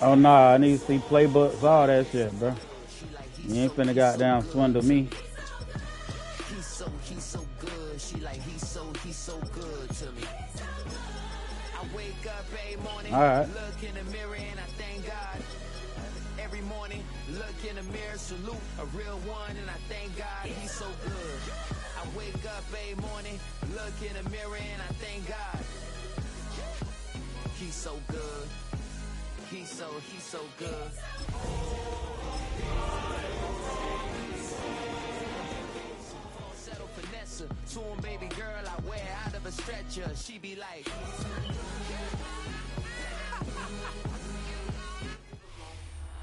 Oh nah, I need to see playbooks, all that shit, bro. You ain't finna goddamn swindle me. He's so good. She like he's so good to me. I wake up every morning, look in the mirror and I thank God. Every morning, look in the mirror, salute a real one and I thank God he's so good. I wake up every morning, look in the mirror and I thank God. He's so good. He's so good. Settle finesse, soon baby girl I wear out of a stretcher. She be like.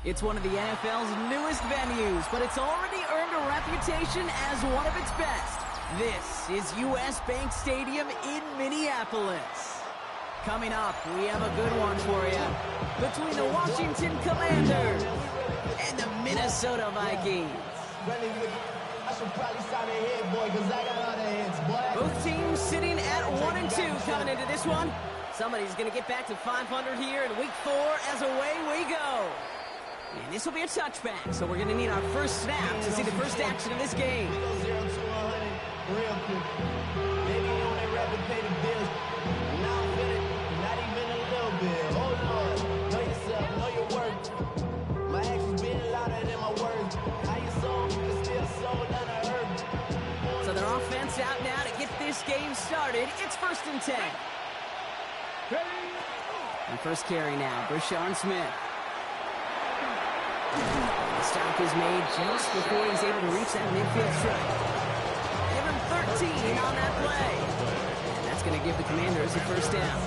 It's one of the NFL's newest venues, but it's already earned a reputation as one of its best. This is US Bank Stadium in Minneapolis. Coming up, we have a good one for you. Between the Washington Commanders and the Minnesota Vikings. Both teams sitting at 1-2 coming into this one. Somebody's going to get back to 500 here in week 4 as away we go. And this will be a touchback, so we're going to need our first snap to see the first action of this game. Real quick. Maybe on that rapid pay the bills. Now I'm feeling not even a little bit. Oh Lord, know yourself, know your worth. My actions being louder than my words. How you sold, you can still sold under earth. So their offense out now to get this game started. It's 1st and 10. And first carry now, Brashard Smith. The stop is made just before he's able to reach that midfield strike. 13 on that play. And that's going to give the Commanders a first down.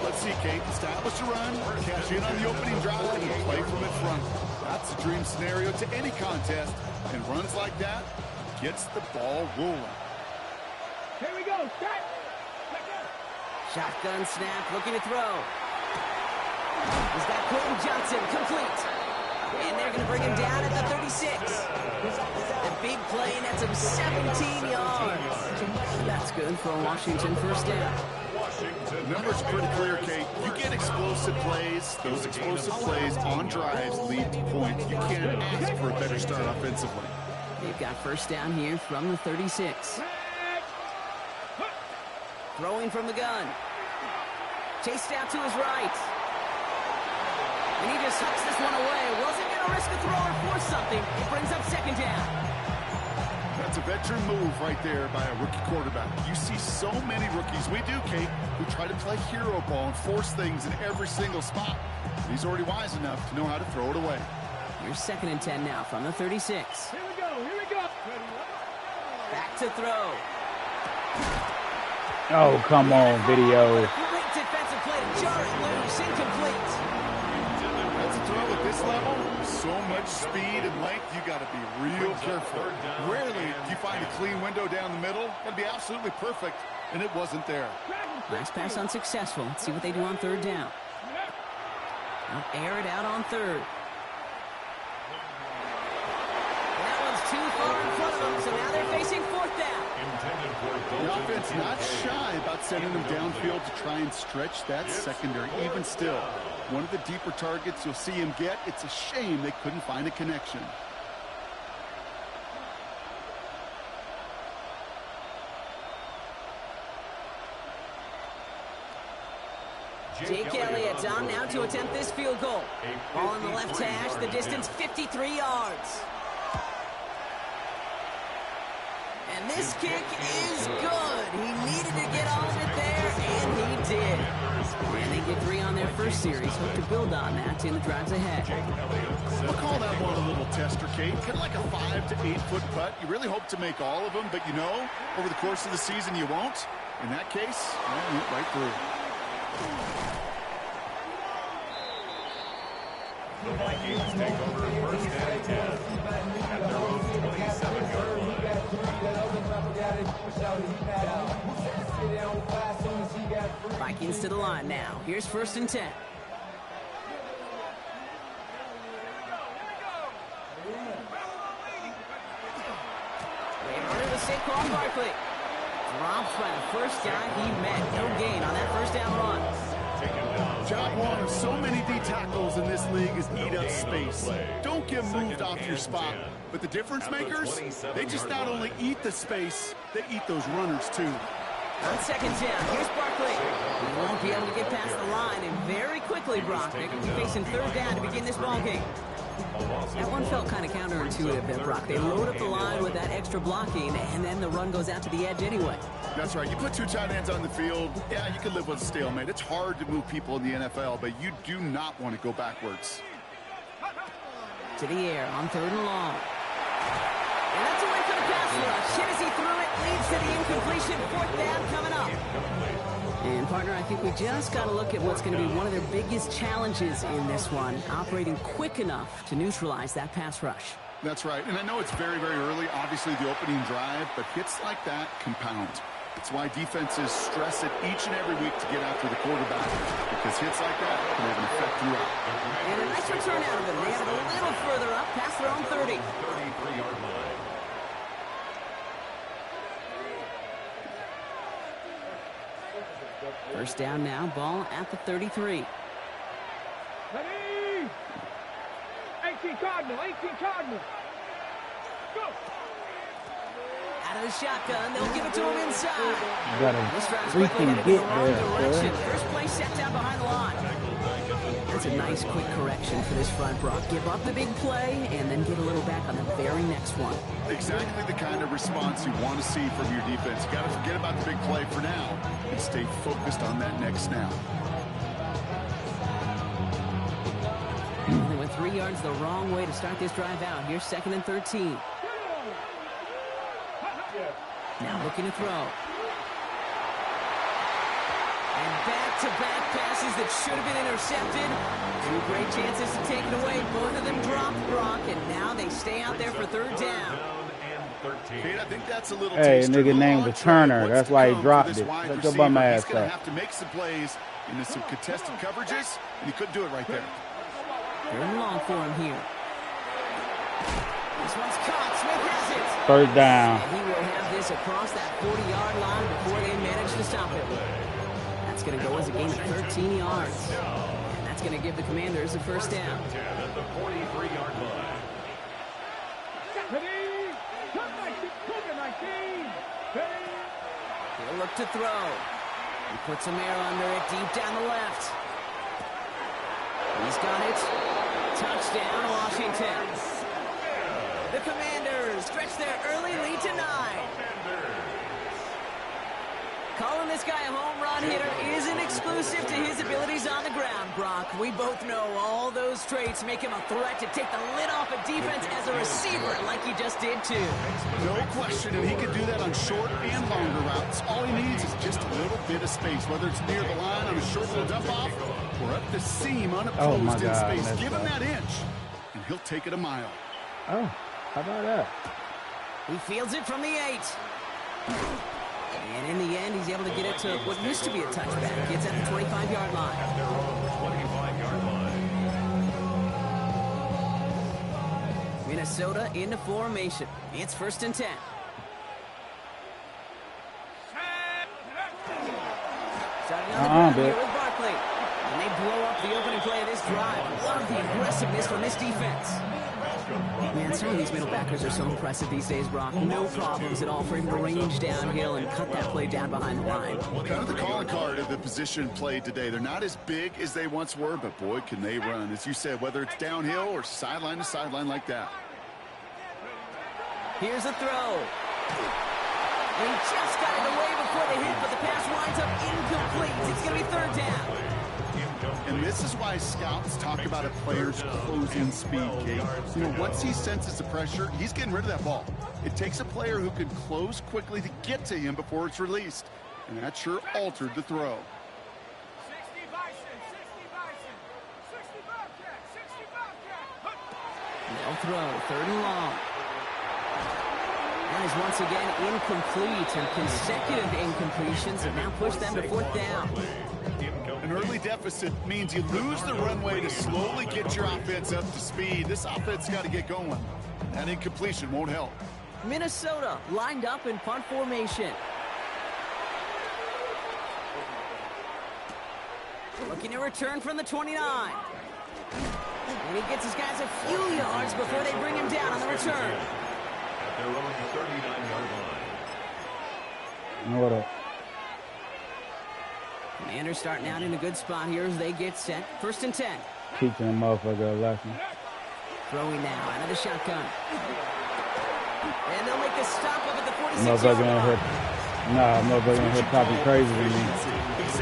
Let's see, Kate. Establish a run, cash in on the opening drive, and play from in front. That's the dream scenario to any contest. And runs like that gets the ball rolling. Here we go. Start. Shotgun snap, looking to throw. He's got Quentin Johnson, complete. And they're going to bring him down at the 36. A big play, and that's him 17 yards. That's good for a Washington first down. The number's pretty clear, Kate. You get explosive plays. Those explosive plays on drives lead to points. You can't ask for a better start offensively. They've got first down here from the 36. Throwing from the gun. Chased out to his right. And he just sucks this one away. Wasn't going to risk a throw or force something. It brings up second down. That's a veteran move right there by a rookie quarterback. You see so many rookies, we do, Kate, who try to play hero ball and force things in every single spot. He's already wise enough to know how to throw it away. Here's 2nd and 10 now from the 36. Here we go. Here we go. Back to throw. Oh, come on, video. Great defensive play to jar it loose. Incomplete. That's a throw at this level. So much speed and length, you got to be real careful. Rarely do you find a clean window down the middle. That'd be absolutely perfect, and it wasn't there. Last pass unsuccessful. Let's see what they do on 3rd down. They'll air it out on 3rd. And that one's too far in front of them, so now they're facing 4th down. The offense not shy about sending them downfield to try and stretch that secondary. Even still, one of the deeper targets you'll see him get. It's a shame they couldn't find a connection. Jake Elliott on now to attempt this field goal. Ball on the left hash, the distance 53 yards. And this kick is good. He needed to get all of it there, and he did. And they get 3 on their first series. Hope to build on that in the drives ahead. We'll call that one a little tester, Kate. Kind of like a 5 to 8 foot putt. You really hope to make all of them, but you know, over the course of the season, you won't. In that case, well, you went right through. The Vikings take over 1st and 10 at their own 27-yard line. Vikings to the line now. Here's 1st and 10. They run it with Saquon Barkley. Dropped by the first guy he met. No gain on that first down run. Job one of so many D tackles in this league is eat up space. Don't get moved off your spot. But the difference makers, they just not only eat the space, they eat those runners too. On second down, here's Barkley. He won't be able to get past the line, and very quickly, Brock, they're going to be facing third down to begin this ball game. That one felt kind of counterintuitive there, Brock. They load up the line with that extra blocking, and then the run goes out to the edge anyway. That's right. You put two tight ends on the field, yeah, you can live with a stalemate. It's hard to move people in the NFL, but you do not want to go backwards. To the air on third and long. And that's away for the pass rush. Hit as he threw it, leads to the incompletion. Fourth down coming up. And, partner, I think we just got to look at what's going to be one of their biggest challenges in this one, operating quick enough to neutralize that pass rush. That's right. And I know it's very, very early, obviously the opening drive, but hits like that compound. That's why defenses stress it each and every week to get after the quarterback, because hits like that can have an effect throughout. And a nice return out of them. They have it a little further up, past their own 30. 33-yard line. First down now, ball at the 33. Ready? 18 Cardinal, 18 Cardinal. Go. Out of the shotgun, they'll give it to him inside. You gotta This drive's freaking quickly headed in the get wrong there, direction. sir. First play set down behind the line. That's a nice quick correction for this front, Brock. Give up the big play and then get a little back on the very next one. Exactly the kind of response you want to see from your defense. You got to forget about the big play for now and stay focused on that next snap. They went 3 yards the wrong way to start this drive out. Here's second and 13. Now looking to throw. And back-to-back passes that should have been intercepted. Two great chances to take it away. Both of them dropped, Brock, and now they stay out there for third down. Kate, I think that's a little Hey, taster. nigga named the Turner. That's why he dropped it. Shut your bum ass He's going to up. have to make some plays into some contested coverages, and he couldn't do it right there. Third and long for him here. This one's caught. Smith has it. First down. And he will have this across that 40-yard line before they manage to stop it. That's going to go as a gain of 13 yards. And that's going to give the Commanders a first down. 10 at the 43-yard line. Ready? Come 19. Ready? He'll look to throw. He puts some air under it deep down the left. He's got it. Touchdown, Washington. The Commanders stretch their early lead to 9. Calling this guy a home run hitter isn't exclusive to his abilities on the ground, Brock. We both know all those traits make him a threat to take the lid off a defense as a receiver like he just did too. No question, and he can do that on short and longer routes. All he needs is just a little bit of space, whether it's near the line on a short little dump-off or up the seam unopposed my in God, space. that's Give him tough. that inch, and he'll take it a mile. Oh, how about that? He fields it from the 8. And in the end, he's able to get it to what used to be a touchback. Gets at the 25-yard line. 25-yard line. Minnesota into formation. It's first and 10. Starting on the ground here with Barkley. And they blow up the opening play of this drive. Love the aggressiveness from this defense. Man, some of these middle backers are so impressive these days, Brock. No problems at all for him to range downhill and cut that play down behind the line. Kind of the calling card of the position played today. They're not as big as they once were, but boy, can they run. As you said, whether it's downhill or sideline to sideline like that. Here's a throw. And he just got it away before the hit, but the pass winds up incomplete. It's going to be third down. And this is why scouts talk about a player's closing speed, Kate. You know, once he senses the pressure, he's getting rid of that ball. It takes a player who can close quickly to get to him before it's released. And that sure altered the throw. 60 Bison, 60 Bison, 60 Bobcat, 60 Bobcat. They'll throw, third and long. That is once again incomplete, and consecutive incompletions have now pushed them to fourth down. An early deficit means you lose the runway to slowly get your offense up to speed. This offense got to get going. That incompletion won't help. Minnesota lined up in punt formation. Looking to return from the 29. And he gets his guys a few yards before they bring him down on the return. At their own 39-yard line. What up? Commanders starting out in a good spot here as they get set. 1st and 10. Teaching a motherfucker a lesson. Throwing now out of the shotgun. And they'll make the stop up at the 46-yard Motherfucker in line. here. Nah, motherfucker in here talking crazy to me.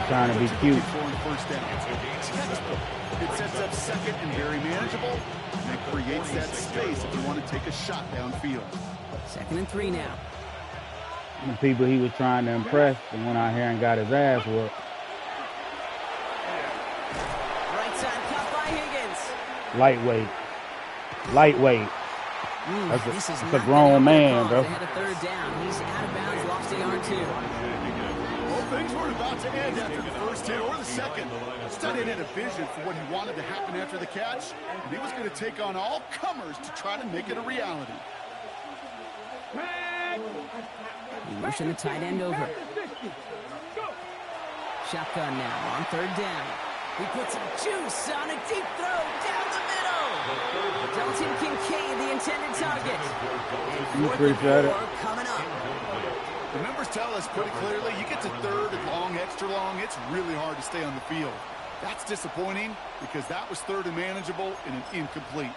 Trying to be cute. It sets up second and very manageable, and it creates that space if you want to take a shot downfield. 2nd and 3 now. The people he was trying to impress and went out here and got his ass whooped. Right side cut by Higgins. Lightweight. Lightweight. That's This is a not grown gonna man, call. bro. They had a 3rd down. He's out of bounds, lost a yard too. Well, things weren't about to end after the first hit or the second. Studied had a vision for what he wanted to happen after the catch, and he was going to take on all comers to try to make it a reality. He motioned the tight end over. Shotgun now on 3rd down. He puts some juice on a deep throw down the middle. Dalton Kincaid, the intended target. And 4th and 4 coming up. The numbers tell us pretty clearly, you get to 3rd and long, extra long, it's really hard to stay on the field. That's disappointing because that was 3rd and manageable and an incomplete.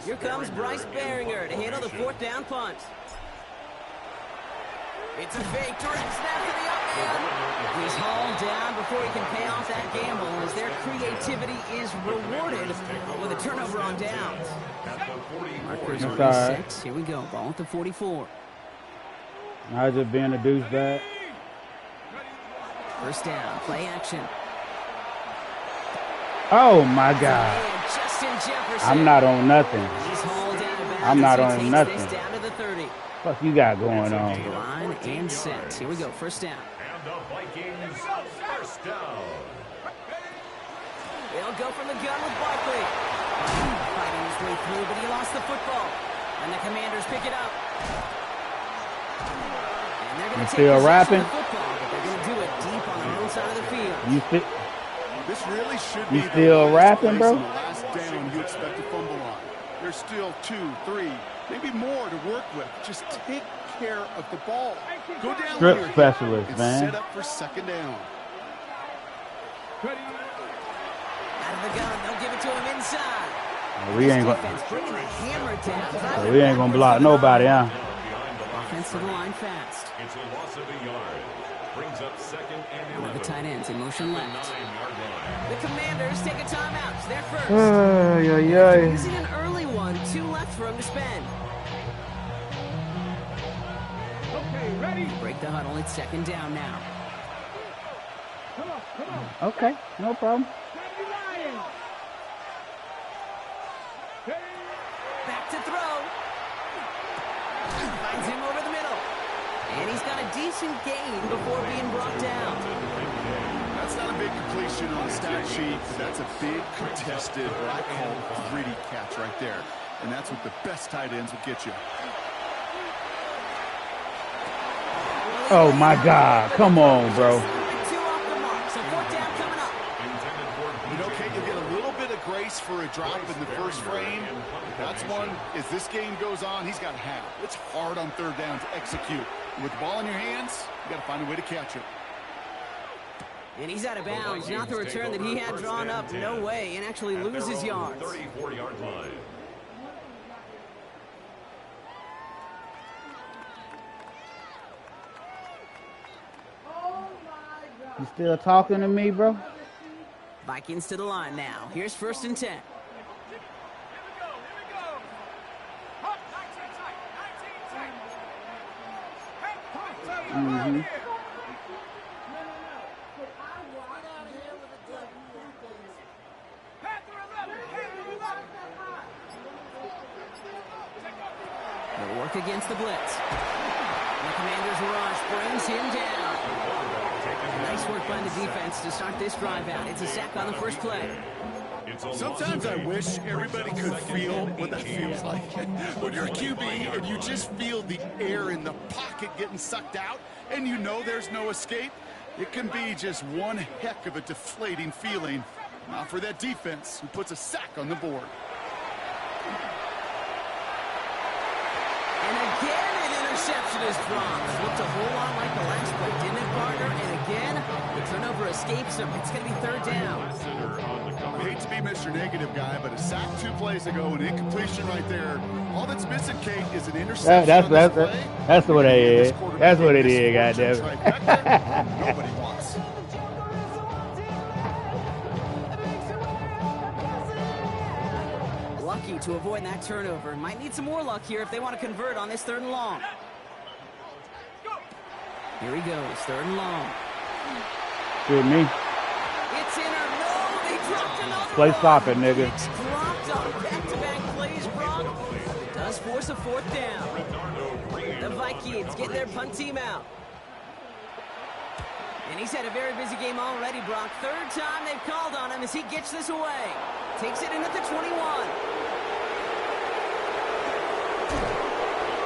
Here comes Bryce Behringer to handle the 4th down punt. It's a fake direct snap to the up man. He's hauled down before he can pay off that gamble as their creativity is rewarded with a turnover on downs. Markers are reset. Here we go. Ball at the 44. I just being a douchebag. 1st down. Play action. Oh my God. Justin Jefferson. I'm not on nothing. He's hauled out of bounds. I'm not He on takes nothing. this down to the 30. What you got going on? Line and set. Here we go. 1st down. And the Vikings, 1st down. They'll go from the gun with Barkley. Fighting his way through, but he lost the football. And the Commanders pick it up. And they're going to take still possession rapping? of the football, but they're going to do it deep on their own side of the field. This really should be You still the rapping, bro? place on the last down you expect to fumble on. There's still 2, 3, maybe more to work with. Just take care of the ball. Go down Strip here specialist, and man. set up for 2nd down. Out of the gun, they'll give it to him inside. We ain't Defense bringing the hammer down. gonna block nobody, huh? Offense to the line fast. It's a loss of a yard. Brings up 2nd and One of the 11. tight ends in motion left. 9-yard line. The Commanders take a timeout. It's their first. Using an early one, 2 left for him to spend. Okay, ready? Break the huddle. It's 2nd down now. Come on, come on. Okay, no problem. Sandy Lions. Hey. Back to throw. Finds him over the middle. And he's got a decent gain before being brought down. That's not a big completion on the stat sheet. That's a big contested, what I call gritty catch right there. And that's what the best tight ends will get you. Oh my God, come on, bro. 2 off the mark, so 4th down coming up. You know, Kate, you'll get a little bit of grace for a drop in the first frame. That's one, as this game goes on, he's got half. It's hard on 3rd down to execute. With the ball in your hands, you got to find a way to catch it. And he's out of bounds. Not the return that he had drawn up. No way. And actually loses yards. 34-yard line. You still talking to me, bro? Vikings to the line now. Here's 1st and 10. Here we go, here we go. Hop, 19 tight, 19 tight. Hey, right here. Panther 11, Panther 11. They'll work against the blitz. The Commanders rush brings him down. And Nice work by the defense to start this drive out. It's a sack on the first play. Sometimes I wish everybody could feel what that feels like. When you're a QB and you just feel the air in the pocket getting sucked out and you know there's no escape, it can be just one heck of a deflating feeling. Now for that defense who puts a sack on the board. And again, an interception is dropped. Looked a whole lot like the last play, didn't it, Parker? And again, the turnover escapes him. It's going to be third down. I hate to be Mr. Negative guy, but a sack 2 plays ago, an incompletion right there. All that's missing, Kate, is an interception. That's what it is. That's what it is, goddamn. Nobody wants. Lucky to avoid that turnover. Might need some more luck here if they want to convert on this 3rd and long. Here he goes, 3rd and long. Good me. It's in or no, they dropped another Play one. stop it, nigga. It's dropped on back-to-back plays, Brock. It does force a 4th down. The Vikings get their punt team out. And he's had a very busy game already, Brock. 3rd time they've called on him as he gets this away. Takes it in at the 21.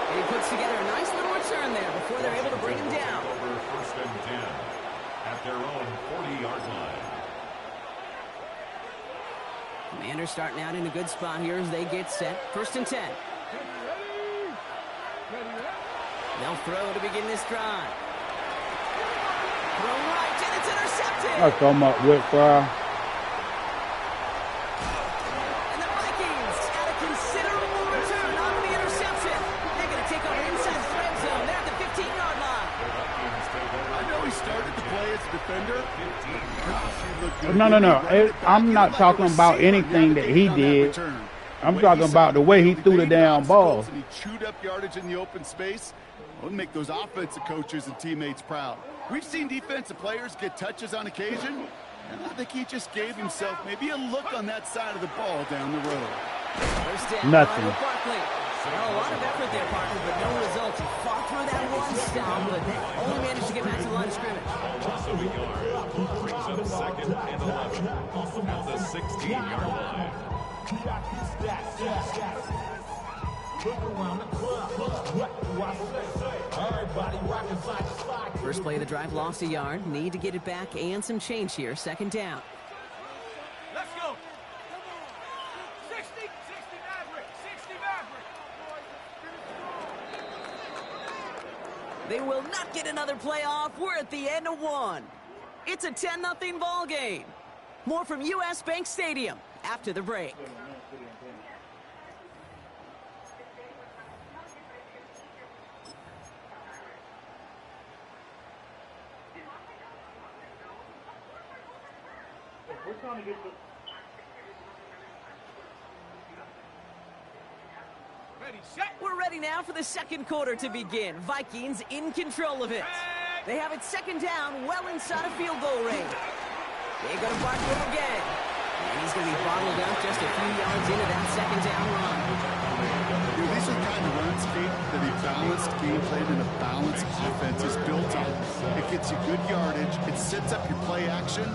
And he puts together a nice little return there before they're able to bring him down. Over 1st and 10 at their own 40-yard line. Commanders starting out in a good spot here as they get set. 1st and 10. They'll throw to begin this drive. Throw right, and it's intercepted. That's so much whip fire. And the Vikings at a considerable return on the interception. They're going to take over inside the red zone. They're at the 15-yard line. I know he started to play as a defender. Gosh, he looked good. No. I'm not talking about anything that he did. I'm talking about the way he threw the damn ball. And he chewed up yardage in the open space. Well, make those offensive coaches and teammates proud. We've seen defensive players get touches on occasion, and I think he just gave himself maybe a look on that side of the ball down the road. First down, Nothing. Barkley. Well, a lot of effort there, Parker, but no results. He fought through that one stop, but only managed to get back to the line of scrimmage. So a yard brings up 2nd and 11 at the 16-yard line. First play of the drive lost a yard. Need to get it back and some change here. 2nd down. Let's go. 60 Maverick. 60 Maverick. They will not get another play off. We're at the end of 1. It's a 10-0 ball game. More from US Bank Stadium after the break. Ready, set. We're ready now for the 2nd quarter to begin. Vikings in control of it. They have it 2nd down, well inside of field goal range. They're going to Barkley again. And he's going to be bottled up just a few yards into that 2nd down run. These are the kind of runs, Kate, that a balanced game played and a balanced offense is built on. It gets you good yardage. It sets up your play action.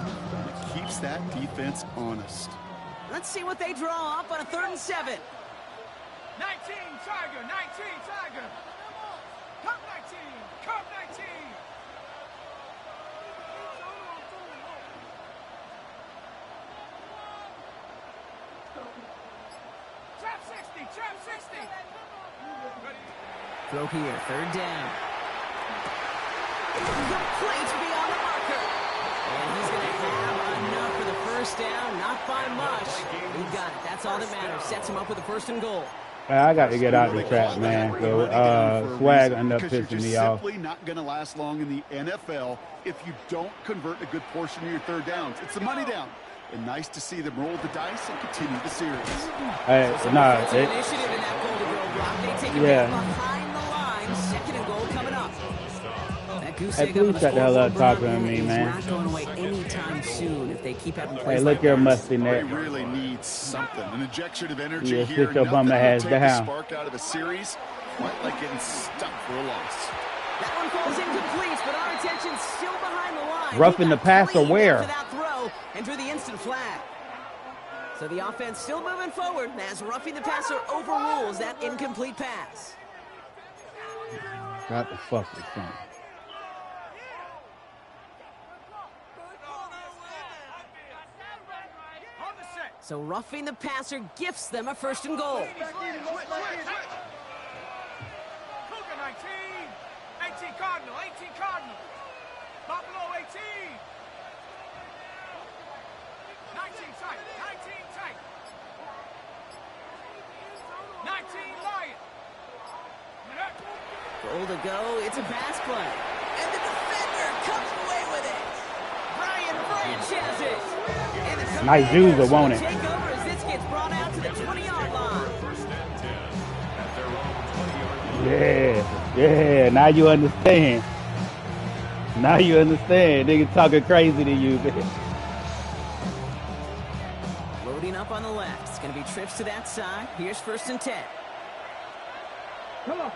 It keeps that defense honest. Let's see what they draw up on a 3rd and 7. 19 Tiger. 19 Tiger. Cup 19. Cup 19. Trap 60. Trap 60. Throw here, 3rd down. Complete beyond the marker. And he's going to have enough for the 1st down. Not by much. He got it. That's all that matters. Sets him up with a 1st and goal. I got to get out the trap, man. So Swag ended up pissing me off. Simply not going to last long in the NFL if you don't convert a good portion of your 3rd downs. It's the money down. And nice to see them roll the dice and continue the series. Initiative in that goal to go block. They take it back behind the line. 2nd and goal coming up. That goose egg please shut the hell up talking to me, man. Not going away anytime soon if they keep having plays. Hey, look like your that. musty They neck. really need something, an injection of energy Yeah, here. sit your Nothing bum will ass take the down. spark out of a series, quite like getting stuck for a loss. That one falls incomplete, but our attention's still behind the line. Roughing the passer where? After that throw and drew the instant flag. So the offense still moving forward as roughing the passer overrules that incomplete pass. Got the fuck this thing. So roughing the passer gifts them a 1st and goal. Cougar 19, 18 Cardinal, 18 Cardinal. Buffalo 18. 19 tight, 19 tight. 19 Lion. Goal to go, it's a pass play. And the defender comes away with it. Brian Branch has it. And the Nice user, won't it? take over as this gets brought out to the 20-yard line. First and 10 at their own 20-yard line. Yeah, now you understand. Now you understand. Nigga talking crazy to you, man. Loading up on the left. It's going to be trips to that side. Here's 1st and 10. Come on.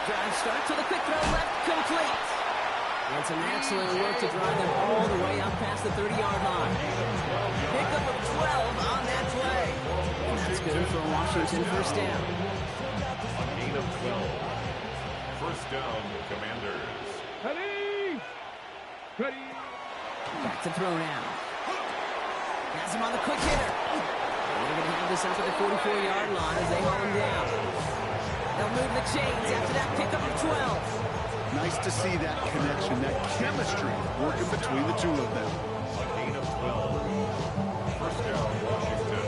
Drive start to the quick throw left, complete. And some excellent work to drive them all the way up past the 30-yard line. Pickup of 12 on that play. And that's good for a Washington 1st down. A gain of 12. First down, Commanders. Ready. Back to throw now. Has him on the quick hitter. They're going to have this up at the 44-yard line as they haul him down. They'll move the chains after that pickup of 12. Nice to see that connection, that chemistry working between the two of them. A gain of 12. First down, Washington.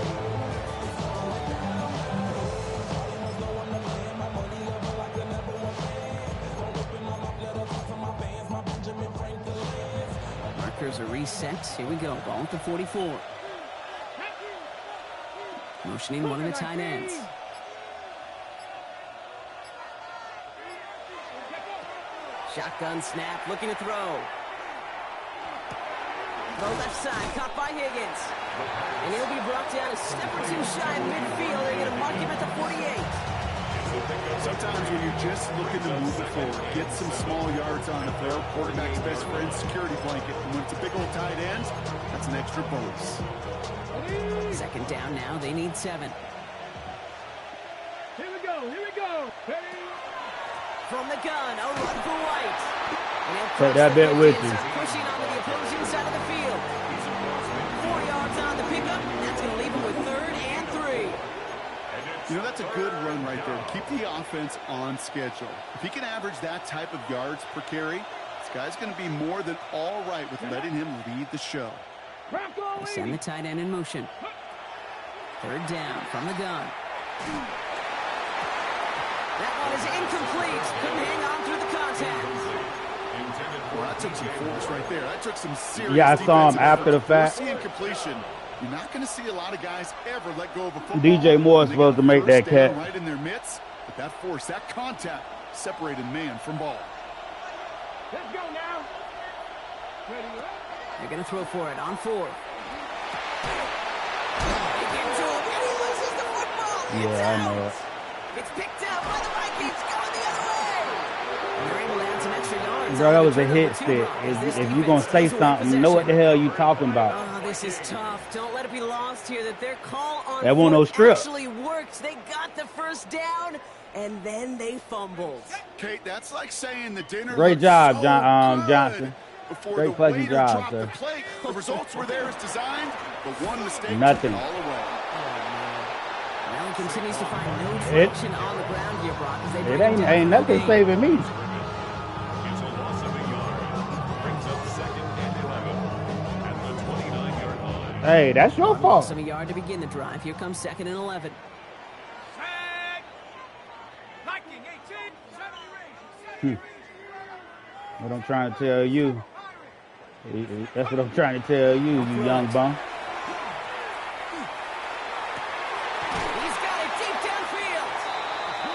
Markers are reset. Here we go. Ball at the 44. Motioning one of the tight ends. Shotgun snap, looking to throw. Throw left side, caught by Higgins. And he'll be brought down a step or two shy of midfield. They're going to mark him at the 48. Sometimes when you're just looking to move it forward, get some small yards on the throw, quarterback's best friend, security blanket. And when it's a big old tight end, that's an extra bonus. 2nd down now, they need 7. Here we go. Ready. From the gun, a run for White. And he'll Take cross that the bit with 50 and you. start pushing onto the opposing side of the field. 4 yards on the pickup. That's going to leave him with 3rd and 3. You know, that's a good run right there. Keep the offense on schedule. If he can average that type of yards per carry, this guy's going to be more than all right with letting him lead the show. They send the tight end in motion. 3rd down from the gun. That one is incomplete. Couldn't hang on through the contact. Well, that took some force right there. That took some serious. Yeah, I saw him defensive after the effort. fact. We're seeing completion. You're not going to see a lot of guys ever let go of a football. DJ Moore is They supposed got to make that first down catch. right in their midst, but that force, that contact, separated man from ball. Let's go now. Ready. They're going to throw for it on 4th. They get to him, and he loses the football. Yeah, I know it. It's picked up by the Vikings going the other way. And they're able to add some extra yards. Bro, that was a hit stick. If you're going to say something, know what the hell you talking about. Oh, this is tough. Don't let it be lost here that their call on That wasn't no foot strip. actually worked. They got the 1st down, and then they fumbled. Kate, that's like saying the dinner. Great looked job, so Johnson. good before Great the fucking waiter job, dropped sir. the plate. The results were there as designed, but one mistake Nothing. took it all away. Allen continues to find no traction on the ground here, Brock. As they It bring him down ain't for nothing the game. saving me. It's a loss of a yard. Brings up 2nd and 11 at the 29-yard line. Hey, that's your Loss fault. of a yard to begin the drive. Here comes 2nd and 11. Tag. Viking 18. 7 What I'm trying to tell you. That's what I'm trying to tell you, you young bum. He's got it deep downfield.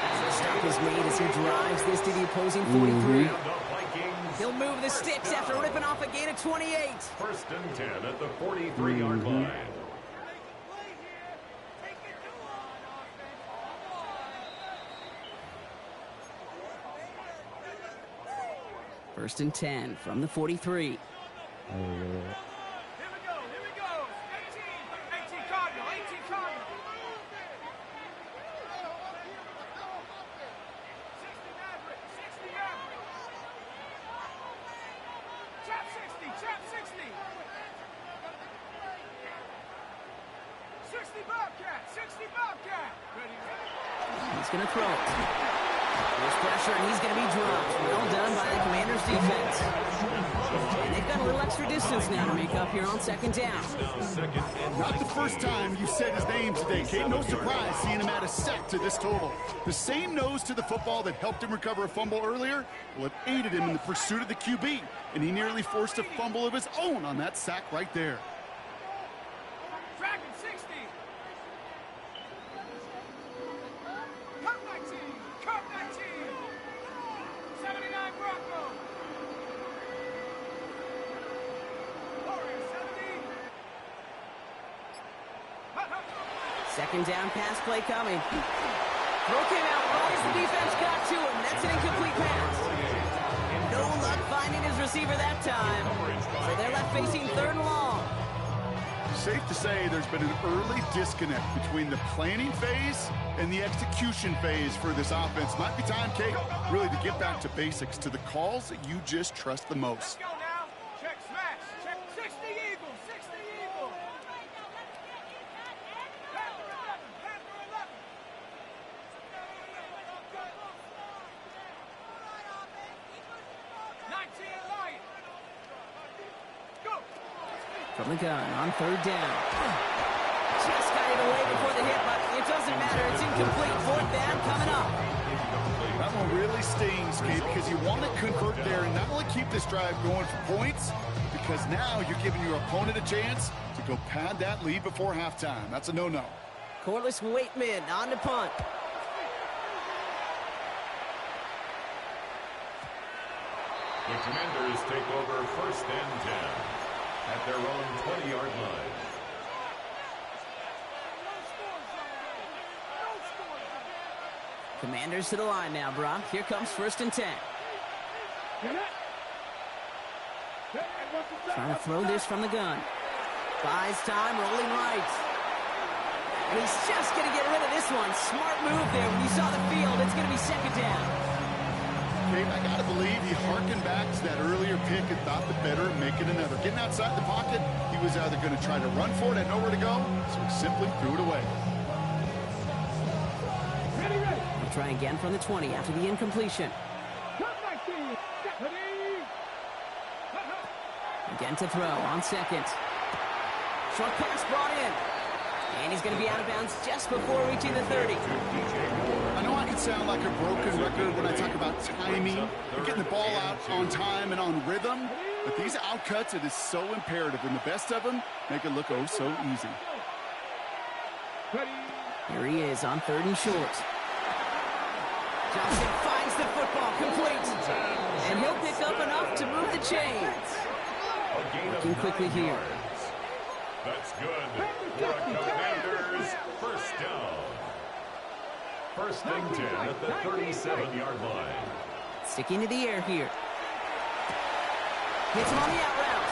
As the stop is made as he drives this to the opposing 43. The Vikings. He'll move the sticks after ripping off a gain of 28. 1st and 10 at the 43-yard line. First and 10 from the 43. Oh, Lord. Here we go. 18 Cardinal. 18 Cardinal. 60 Maverick. 60 Maverick. Chap 60. Chap 60. 60 Bobcat. 60 Bobcat. Ready. He's going to throw it. There's pressure, and he's going to be dropped. Well done by the Commanders' defense. And they've got a little extra distance now to make up here on second down. Not the first time you said his name today, Kate. No surprise seeing him add a sack to this total. The same nose to the football that helped him recover a fumble earlier will have aided him in the pursuit of the QB. And he nearly forced a fumble of his own on that sack right there. Dragon 60. Cup 19. Cup 19. 79 Bronco. Warrior 70. Second down pass play coming. Throw came out right as the defense got to him. That's an incomplete pass. No luck finding his receiver that time. So they're left facing third and long. Safe to say there's been an early disconnect between the planning phase and the execution phase for this offense. Might be time, Kate, really to get back to basics, to the calls that you just trust the Let's most. go now. Check smash. Check 60 Eagles. 60 Eagles. Panther 11. Panther 11. 19 Lion. Go. From the gun on third down. Just got it away before the hit, but it doesn't matter. It's incomplete. Fourth down coming up. That one really stings, Kate, because you want to convert there and not only keep this drive going for points, because now you're giving your opponent a chance to go pad that lead before halftime. That's a no-no. Corliss Waitman on to punt. The Commanders take over first and 10 at their own 20-yard line. Commanders to the line now, Brock. Here comes first and 10. Trying to throw this from the gun. Buys time, rolling right. And he's just going to get rid of this one. Smart move there. When you saw the field, it's going to be second down. Kate, I got to believe he harkened back to that earlier pick and thought the better make it another. Getting outside the pocket, he was either going to try to run for it, had nowhere to go, so he simply threw it away. He'll try again from the 20 after the incompletion. Again to throw on second. Short pass brought in. And he's going to be out of bounds just before reaching the 30. I know I can sound like a broken record when I talk about timing and getting the ball out on time and on rhythm, but these outcuts, it is so imperative, and the best of them make it look oh so easy. Here he is on third and short. Johnson finds the football complete. And he'll pick up enough to move the chains. Working quickly here. That's good for a Commanders first down. First and 10 at the 37-yard line. Sticking to the air here. Hits him on the out route.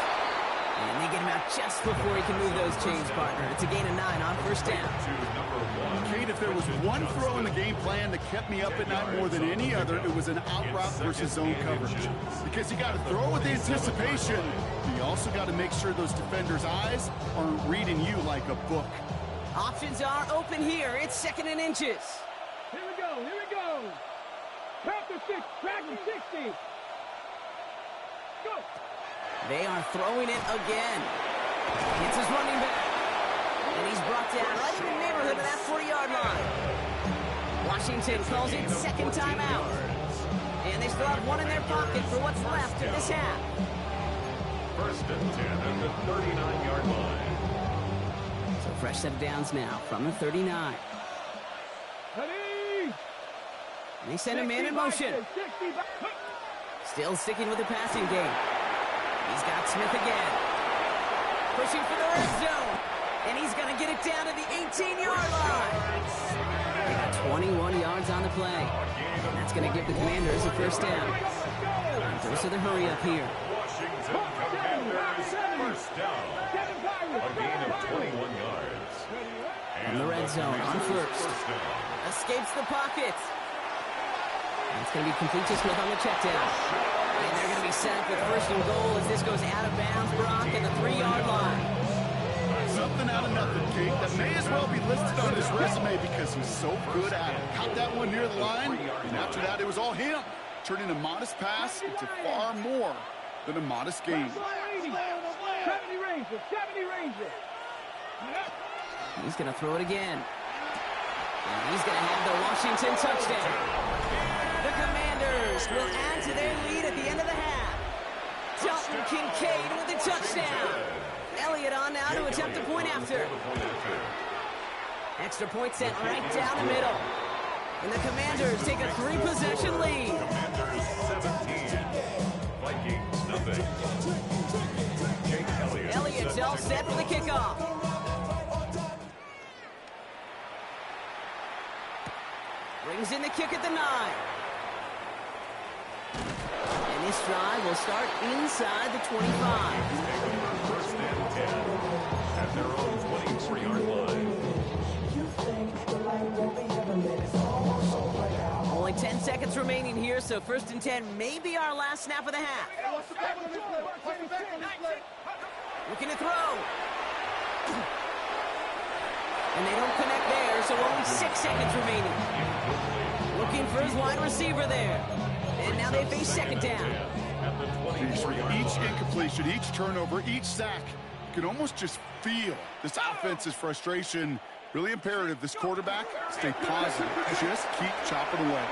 And they get him out just before he can move those chains, partner. It's a gain of 9 on first down. Kate, if there was one throw in the game plan that kept me up at night more than any other, it was an out route versus zone coverage. Because you got to throw with anticipation, but you also got to make sure those defenders' eyes aren't reading you like a book. Options are open here. It's second and inches. Here we go. Here we go. Panther 6. Dragon 60. Go. They are throwing it again. It's his running back. And he's brought down right in the neighborhood of that 40-yard line. Washington calls it second time out. And they still have one in their pocket for what's left of this half. First and 10 at the 39-yard line. So fresh set of downs now from the 39. And they send a man in motion. Still sticking with the passing game. He's got Smith again. Pushing for the red zone. And he's going to get it down to the 18-yard line. They got 21 yards on the play. And that's going to give the Commanders a first down. Goes to the hurry up here. Washington Commanders first down. A gain of 21 yards. In the red zone on first. Escapes the pocket. And it's going to be complete to Smith on the check down. And they're going to be set with first and goal as this goes out of bounds, Brock, at the 3-yard line. Something out of nothing, Kate. That may as well be listed on his resume because he's so good at it. Caught that one near the line, and after that, it was all him. Turning a modest pass into far more than a modest game. 70 Rangers, 70 Rangers. He's going to throw it again. And he's going to have the Washington touchdown. The Commanders will add to their lead at the end of the half. Dalton Kincaid with a touchdown. Elliott on now to attempt a point after. Extra point sent right down the middle. And the Commanders take a 3-possession lead. Commanders 17. Vikings nothing. Jake Elliott's all set for the kickoff. Brings in the kick at the 9. And this drive will start inside the 25. First and 10 at their own 24-yard line. Only 10 seconds remaining here, so first and 10 may be our last snap of the half. Looking to throw. And they don't connect there, so only 6 seconds remaining. Looking for his wide receiver there. And now they face second down. Each incompletion, each turnover, each sack, you can almost just feel this offense's frustration. Really imperative this quarterback stay positive. Just keep chopping away.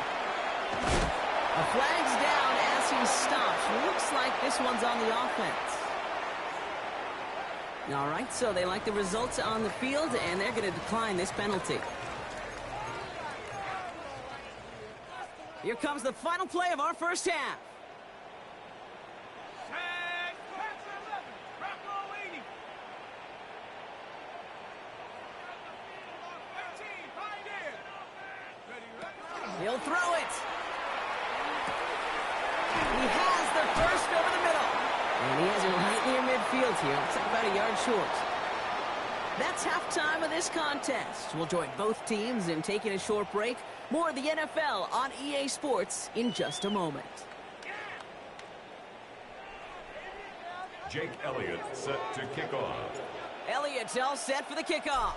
A flag's down as he stops. Looks like this one's on the offense. All right, so they like the results on the field, and they're going to decline this penalty. Here comes the final play of our first half. He'll throw it. He has the first over the middle. And he has it right near midfield here. Looks like about a yard short. That's halftime of this contest. We'll join both teams in taking a short break. More of the NFL on EA Sports in just a moment. Jake Elliott set to kick off. Elliott's all set for the kickoff.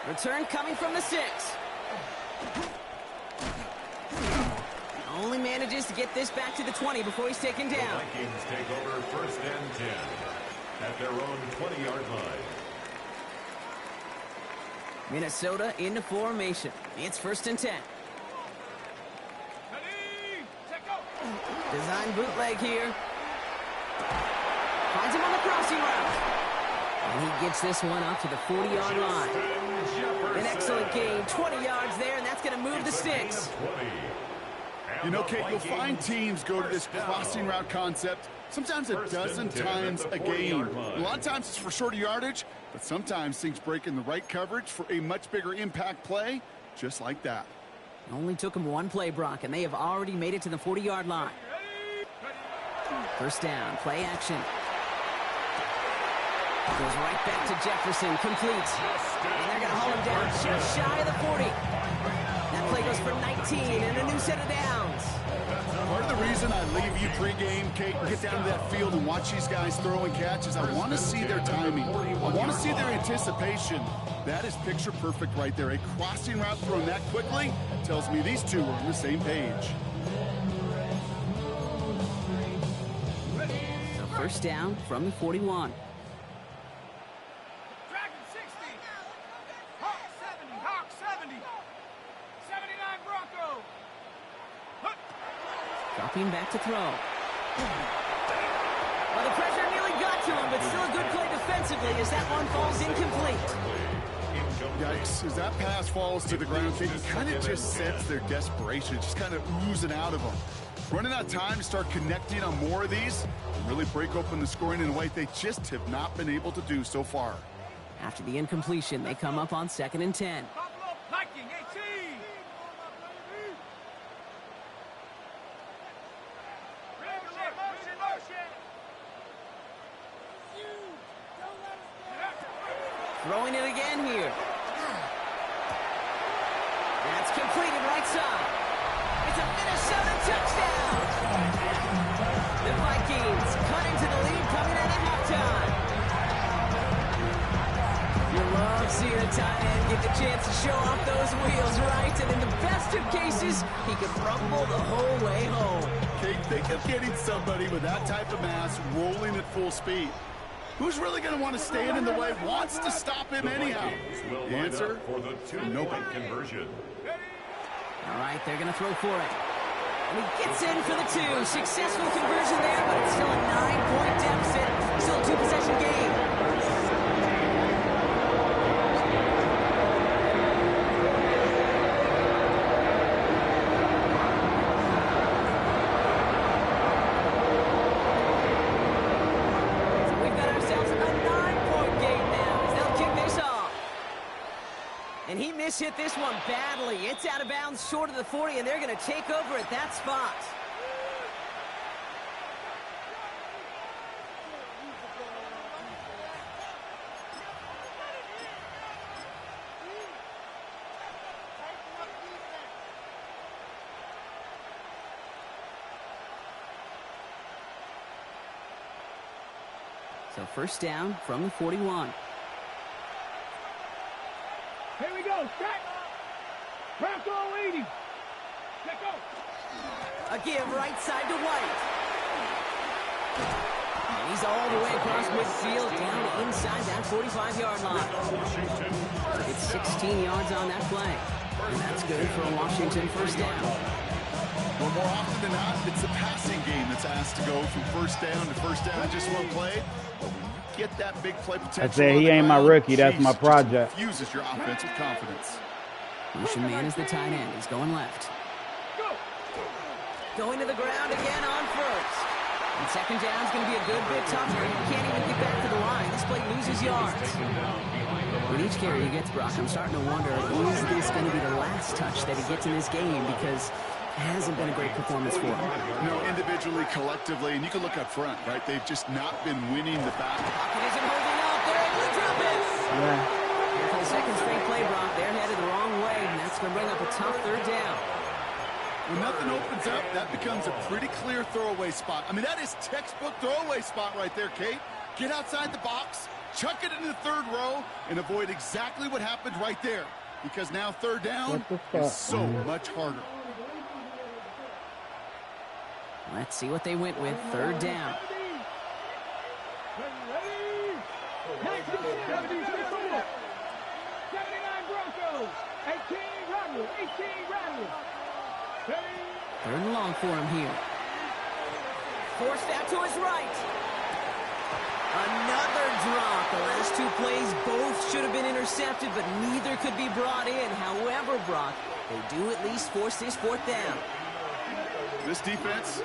Return coming from the 6. Only manages to get this back to the 20 before he's taken down. The Vikings take over first and 10 at their own 20-yard line. Minnesota into formation. It's first and 10. Design bootleg here. Finds him on the crossing route. And he gets this one up to the 40-yard line. An excellent gain, 20 yards there, and that's going to move the sticks. You know, Kate, you'll find teams go to this crossing route concept sometimes a dozen times a game. A lot of times it's for shorter yardage, but sometimes things break in the right coverage for a much bigger impact play, just like that. Only took them one play, Brock, and they have already made it to the 40-yard line. First down, play action. Goes right back to Jefferson, complete. And they're going to haul him down just shy of the 40. That play goes for 19 and a new set of downs. Part of the reason I leave you pregame, Kate, and get down to that field and watch these guys throw and catch is I want to see their timing. I want to see their anticipation. That is picture perfect right there. A crossing route thrown that quickly tells me these two are on the same page. So first down from the 41. Dropping back to throw. Well, the pressure nearly got to him, but still a good play defensively as that one falls incomplete. Yikes. As that pass falls to the ground, you kind of just sense their desperation, just kind of oozing out of them. Running out of time to start connecting on more of these and really break open the scoring in a way they just have not been able to do so far. After the incompletion, they come up on 2nd and 10. Throwing it again here. That's completed right side. It's a Minnesota touchdown. The Vikings cut into the lead coming out of halftime. You love seeing a tight end get the chance to show off those wheels, right? And in the best of cases, he can rumble the whole way home. Okay, think of getting somebody with that type of mass rolling at full speed. Who's really going to want to stand in the way, wants to stop him anyhow? The answer, for the two-point conversion. All right, they're going to throw for it. And he gets in for the two. Successful conversion there, but it's still a 9-point deficit. Still a two-possession game. And he mishit this one badly. It's out of bounds short of the 40, and they're going to take over at that spot. So first down from the 41. Here we go, set. Bronco 80. Let go. A give right side to White. And he's all the way across midfield down inside that 45-yard line. It's 16 yards on that play. And that's good for a Washington first down. Well, more often than not, it's the passing game that's asked to go from first down to first down in just one play. But when you get that big play potential, I said he ain't my rookie. That's my project. Fuses your offense with confidence. Motion man is the tight end. He's going left. Going to the ground again on first. And second down is going to be a good bit tougher. He can't even get back to the line. This play loses yards. With each carry he gets, Brock, I'm starting to wonder, is this going to be the last touch that he gets in this game? Because it hasn't been a great performance for him. No, individually, collectively, and you can look up front, right? They've just not been winning the battle. Pocket isn't holding up. They're able to drop it. Yeah. Here for the second straight play, Brock. They're headed the wrong way, and that's going to bring up a tough third down. When nothing opens up, that becomes a pretty clear throwaway spot. I mean, that is textbook throwaway spot right there, Kate. Get outside the box, chuck it in the third row, and avoid exactly what happened right there. Because now third down is so much harder. Let's see what they went with. Third down. Ready? 1970 Minnesota. 79 Broncos. 18 Rattlers. 18 Rattlers. Third and long for him here. Forced out to his right. Another drop. The last two plays both should have been intercepted, but neither could be brought in. However, Brock, they do at least force this fourth down. This defense,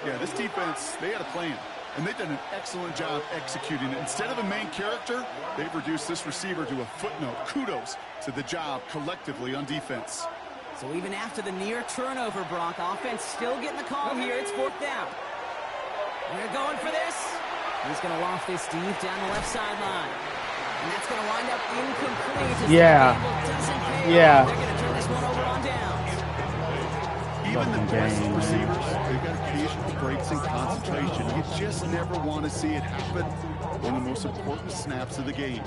they had a plan. And they've done an excellent job executing it. Instead of a main character, they've reduced this receiver to a footnote. Kudos to the job collectively on defense. So even after the near turnover, Brock, offense still getting the call here. It's fourth down. They're going for this. He's going to loft this deep down the left sideline. And that's going to wind up incomplete. Yeah. They're going to turn this one over on downs. Even the best receivers, they've got occasional breaks in concentration. You just never want to see it happen on the most important snaps of the game.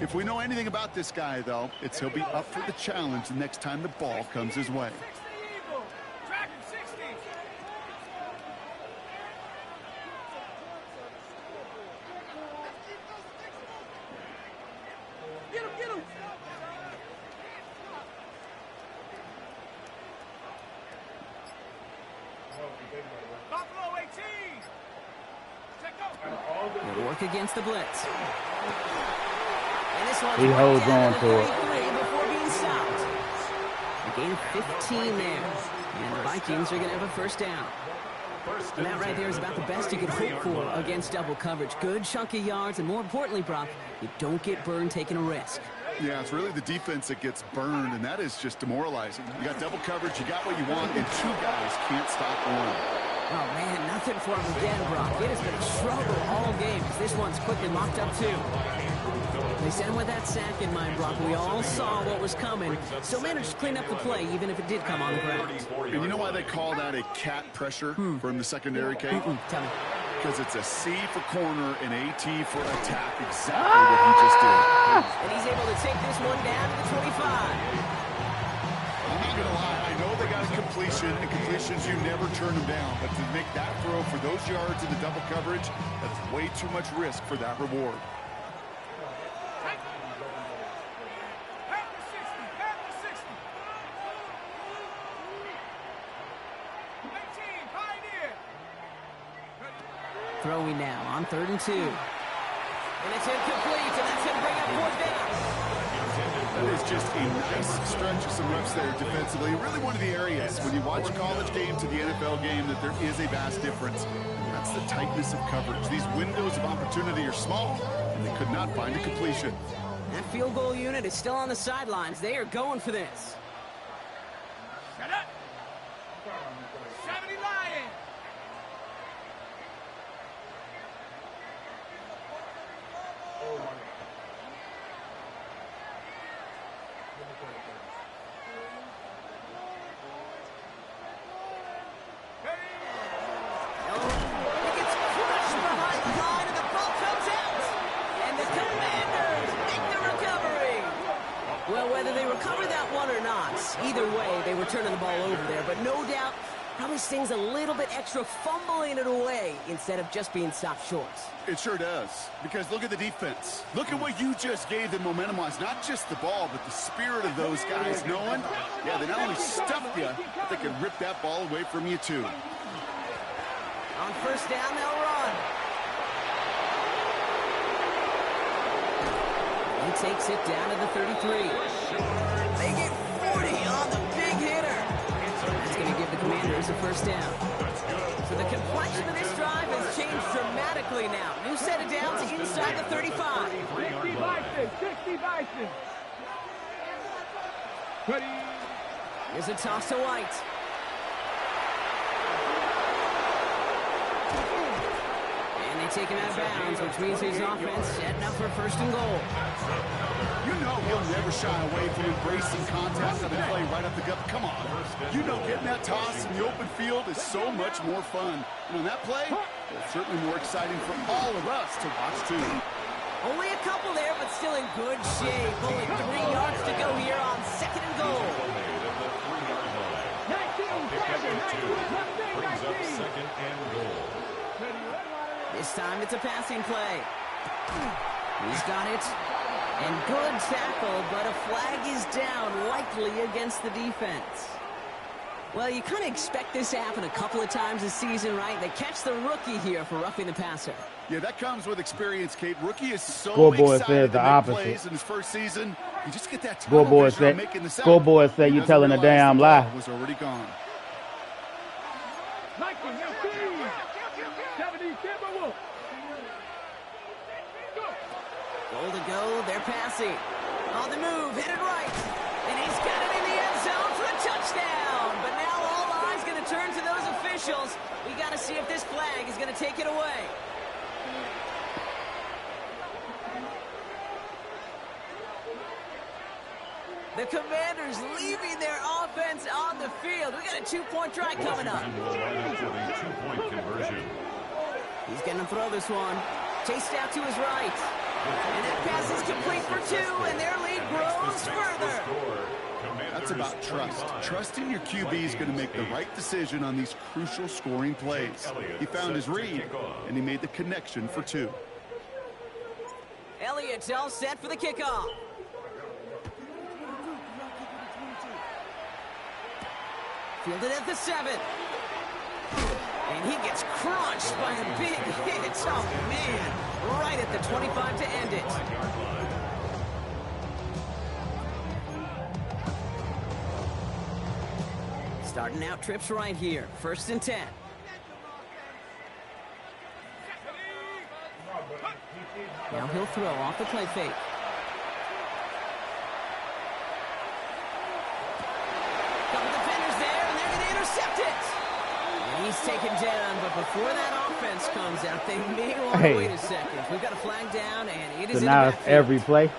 If we know anything about this guy, though, it's he'll be up for the challenge the next time the ball comes his way. They'll work against the blitz. And this one's He holds on to it. Before being stopped. A gain of 15 there. And the Vikings are going to have a first down. And that right there is about the best you could hope for against double coverage. Good chunky yards, and more importantly, Brock, you don't get burned taking a risk. Yeah, it's really the defense that gets burned, and that is just demoralizing. You got double coverage, you got what you want, and two guys can't stop one. Oh, man, nothing for him again, Brock. It has been a struggle all game. This one's quickly locked up, too. They sent him with that sack in mind, Brock. We all saw what was coming. Still managed to clean up the play, even if it did come on the ground. And you know why they call that a cat pressure from the secondary, Kate? Tell me. Because it's a C for corner and a T for attack. Exactly what he just did. And he's able to take this one down to the 25. I'm not going to lie. I know they got a completion, and completions, you never turn them down. But to make that throw for those yards in the double coverage, that's way too much risk for that reward. Throwing now on 3rd and 2. And it's incomplete, and that's going to bring up 4th down. That is just a nice stretch of some reps there defensively. Really one of the areas when you watch a college game to the NFL game that there is a vast difference. And that's the tightness of coverage. These windows of opportunity are small, and they could not find a completion. That field goal unit is still on the sidelines. They are going for this. Shut up! 70 Lions! Either way, they were turning the ball over there, but no doubt probably stings a little bit extra fumbling it away instead of just being stopped short. It sure does, because look at the defense. Look at what you just gave them momentum-wise. Not just the ball, but the spirit of those guys knowing, yeah, they not only stuffed you, but they can rip that ball away from you too. On 1st down, they'll run. He takes it down to the 33. They get 40 on the big hitter. That's going to give the Commanders a 1st down. So the complexion of this drive has changed dramatically now. New set of downs inside the 35. 60 Bison, 60 Bison. Here's a toss to White. And they take him out of bounds, which means his offense setting up for 1st and goal. You know he'll never shy away from embracing contact on the play right up the gut. Come on. You know getting that toss in the open field is so much more fun. And on that play, it's certainly more exciting for all of us to watch too. Only a couple there, but still in good shape. Only 3 yards to go here on 2nd and goal. Brings up 2nd and goal. This time it's a passing play. He's got it. And good tackle, but a flag is down, likely against the defense. Well, you kind of expect this to happen a couple of times this season, right? They catch the rookie here for roughing the passer. Yeah, that comes with experience, Kate. Rookie is so Scoreboard excited says the to make opposite. plays in his first season. You just get that Scoreboard said you telling a damn lie. Was already gone. Michael, 70 Timberwolves. Goal to go, they're passing. On the move, hit it right. And he's got it in the end zone for a touchdown. But now all eyes going to turn to those officials. We got to see if this flag is going to take it away. The Commanders leaving their offense on the field. We got a 2-point try coming up. Two-point conversion. He's going to throw this one. Chased out to his right. And that pass is complete for 2, and their lead grows further. That's about trust. Trusting your QB is going to make the right decision on these crucial scoring plays. He found his read, and he made the connection for 2. Elliott's all set for the kickoff. Fielded at the 7. And he gets crushed by a big hit. Oh, man. Right at the 25 to end it. Starting out trips right here. 1st and 10. Now he'll throw off the play fake. Couple defenders there, and they're going to intercept it. And he's taken down, but before that offense comes out, they may want to wait a second. We've got a flag down, and it is So in now the it's backfield. every play.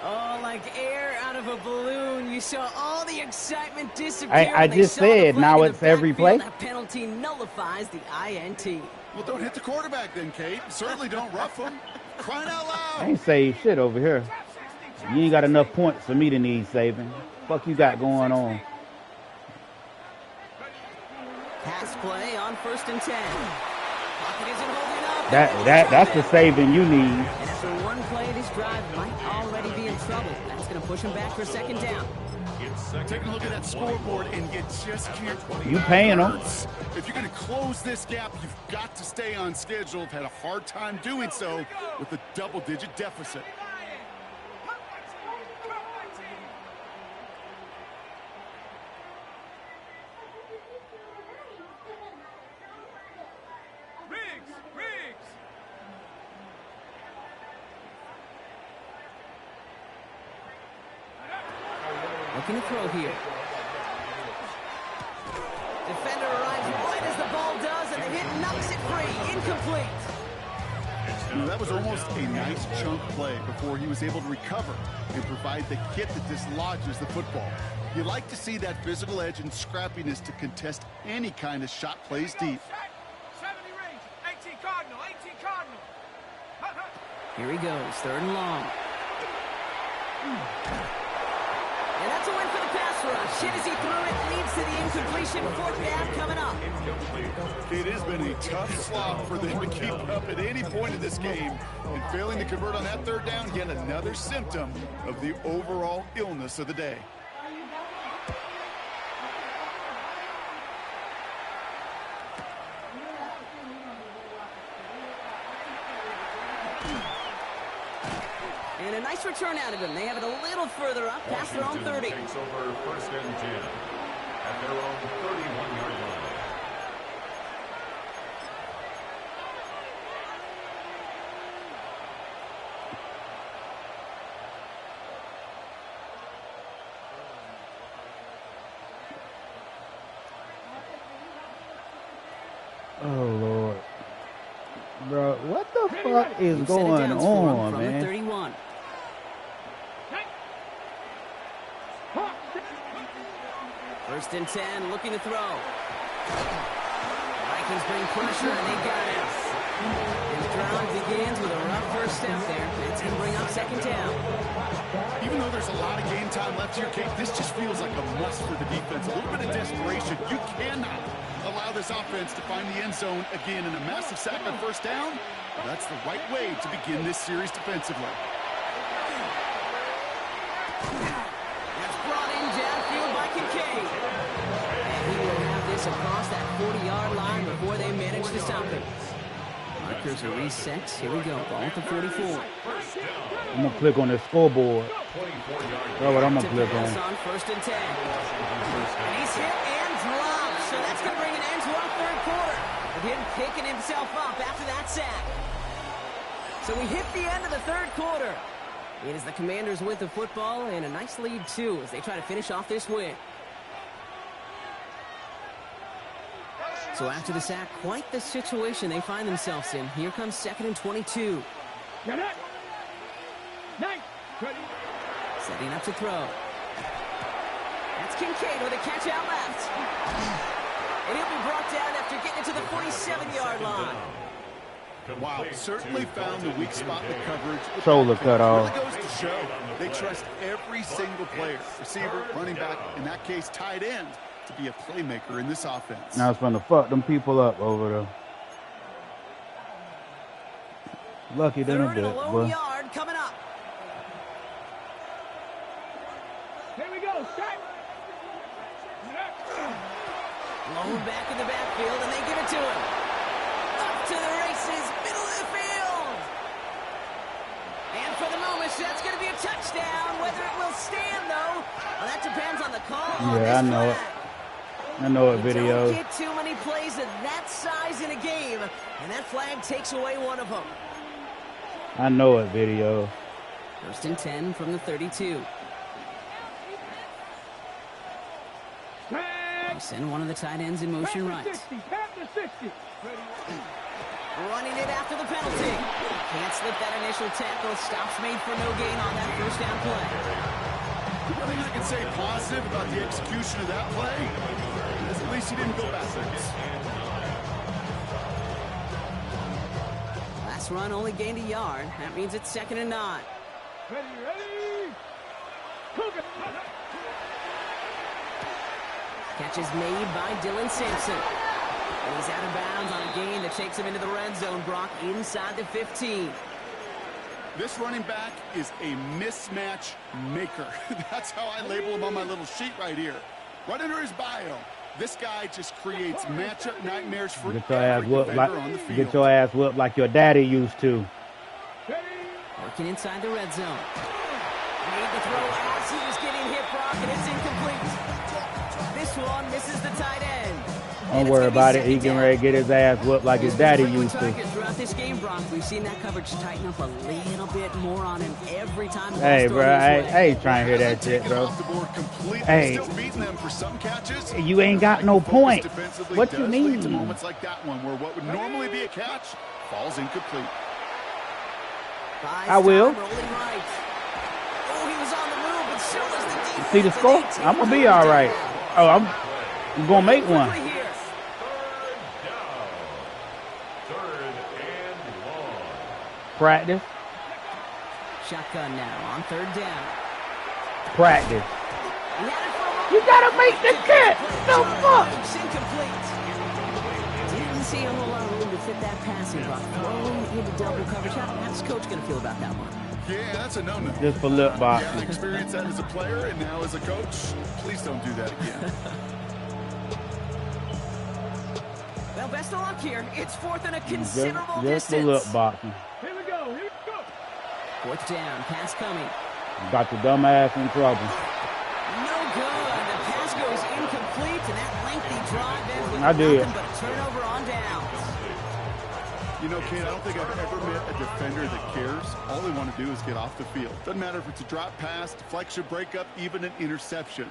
Oh, like air out of a balloon. You saw all the excitement disappear. I when they just saw the said flag now in the it's every play. backfield. That penalty nullifies the INT. Well, don't hit the quarterback then, Kate. Certainly don't rough him. Crying out I loud. ain't saved shit over here. You ain't got enough points for me to need saving. Fuck you got going on? Pass play on 1st and 10. Pocket isn't holding up. That's the saving you need. And after one play, this drive might already be in trouble. That's going to push him back for 2nd down. Taking a look at that scoreboard, and you just can't. You paying them. If you're going to close this gap, you've got to stay on schedule. Had a hard time doing so with a double-digit deficit. Looking to throw here. Defender arrives right as the ball does, and the hit knocks it free. Incomplete. That was almost a nice chunk play before he was able to recover and provide the hit that dislodges the football. You like to see that physical edge and scrappiness to contest any kind of shot plays deep. 70 range, 18 Cardinal, 18 Cardinal. Here he goes, 3rd and long. And that's a win for the pass rush. Hit as he threw it, leads to the incompletion. 4th down coming up. It has been a tough slog for them to keep up at any point in this game. And failing to convert on that 3rd down, yet another symptom of the overall illness of the day. And a nice return out of him. They have it a little further up, past their own 30. Takes over 1st and 10 at their own 31-yard line. Oh Lord, bro, what the fuck is You've set it going down for him on, from the man? 31. First and 10, looking to throw. Vikings bring pressure, and they got it. And the drive begins with a rough first step there. It's going to bring up 2nd down. Even though there's a lot of game time left here, Kate, this just feels like a must for the defense. A little bit of desperation. You cannot allow this offense to find the end zone again, in a massive sack on 1st down. That's the right way to begin this series defensively. That's brought in downfield by Kincaid. And he will have this across that 40-yard line before they manage to stop it. Markers are reset. Here we go. Ball at the 44. I'm gonna click on this scoreboard. That's what I'm gonna click on. On 1st and 10. And he's hit and dropped. So that's going to bring an end to our 3rd quarter. With him picking himself up after that sack. So we hit the end of the 3rd quarter. It is the Commanders with the football and a nice lead, too, as they try to finish off this win. So after the sack, quite the situation they find themselves in. Here comes 2nd and 22. Setting up to throw. That's Kincaid with a catch out left. And he'll be brought down after getting to the 47-yard line. Wow, certainly found the weak spot in the coverage. Shoulder cut off. Really goes to show they trust every single player, receiver, running back, in that case, tight end, to be a playmaker in this offense. Now it's gonna fuck them people up over there. Lucky than a 3rd and bit, a lone boy. yard coming up. Here we go, set. Lone back in the backfield, and they give it to him. Up to the races, middle of the field. And for the moment, that's going to be a touchdown. Whether it will stand, though, well, that depends on the call. Yeah, I know it. I know it, video. Don't get too many plays of that size in a game, and that flag takes away one of them. I know it, video. 1st and 10 from the 32. Send one of the tight ends in motion right. Running it after the penalty. Can't slip that initial tackle. Stops made for no gain on that first down play. The only thing I can say positive about the execution of that play is at least he didn't go backwards. Last run only gained a yard. That means it's 2nd and 9. Ready. Cougar. Catch is made by Dylan Sampson. And he's out of bounds on a gain that takes him into the red zone, Brock, inside the 15. This running back is a mismatch maker. That's how I label him on my little sheet right here. Right under his bio, this guy just creates matchup nightmares for Get your ass every whooped defender like, on the field. get your ass whooped like your daddy used to. Working inside the red zone. Made the throw as he was getting hit, Brock, and it's incomplete. This one misses the tight end. Don't worry about it. He getting ready to get his ass whooped like his daddy used to. Throughout this game, Brock, we've seen that coverage tighten up a little bit more on him every time. Hey, bro, I ain't trying to hear that shit, bro. Hey, Still beating them for some catches. you ain't got no point. Defensively What you does lead mean? to moments like that one where what would normally be a catch falls incomplete. I will. Right. Oh, he was on the move, but so was the defense. See the score? I'm gonna be all right. Oh, I'm gonna make one. Practice. Shotgun now on 3rd down. Practice. You gotta make the catch. No fuck. It's incomplete. Didn't see a whole lot of room to fit that passing block. Thrown into double coverage. How's coach gonna feel about that one? Yeah, that's a no-no. Just for lip Yeah, I boxing. experienced that as a player and now as a coach. Please don't do that again. Well, best of luck here. It's 4th and a considerable Just for distance. lip boxing. Here we go. 4th down. Pass coming. Got the dumb ass in trouble. No good. The pass goes incomplete, and that lengthy drive ends with I did. nothing but a turnover on downs. You know, Kate, I don't think I've ever met a defender that cares. All they want to do is get off the field. Doesn't matter if it's a drop pass, deflection, breakup, even an interception.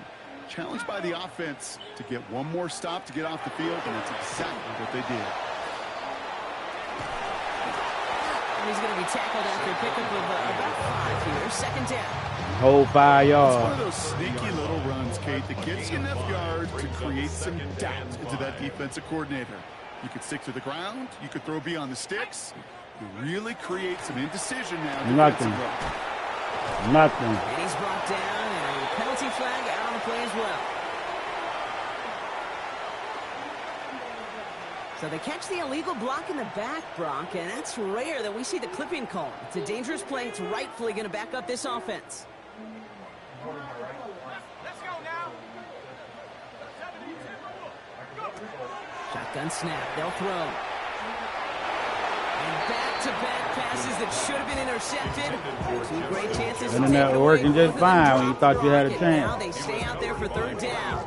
Challenged by the offense to get one more stop to get off the field, and that's exactly what they did. And he's going to be tackled after a pickup of about 5 here. 2nd down. Hold 5 It's one yards. of those sneaky little runs, Kate, that gets you enough yards to create some doubt into that defensive coordinator. You could stick to the ground. You could throw beyond the sticks. You really create some indecision now. Nothing. Nothing. And he's brought down, and a penalty flag out on the play as well. So they catch the illegal block in the back, Brock, and that's rare that we see the clipping call. It's a dangerous play. It's rightfully going to back up this offense. Let's go now. Shotgun snap. They'll throw. And back-to-back passes that should have been intercepted. 2 great chances. And then that was working just fine when you thought you had a Now chance. they stay out there for 3rd down.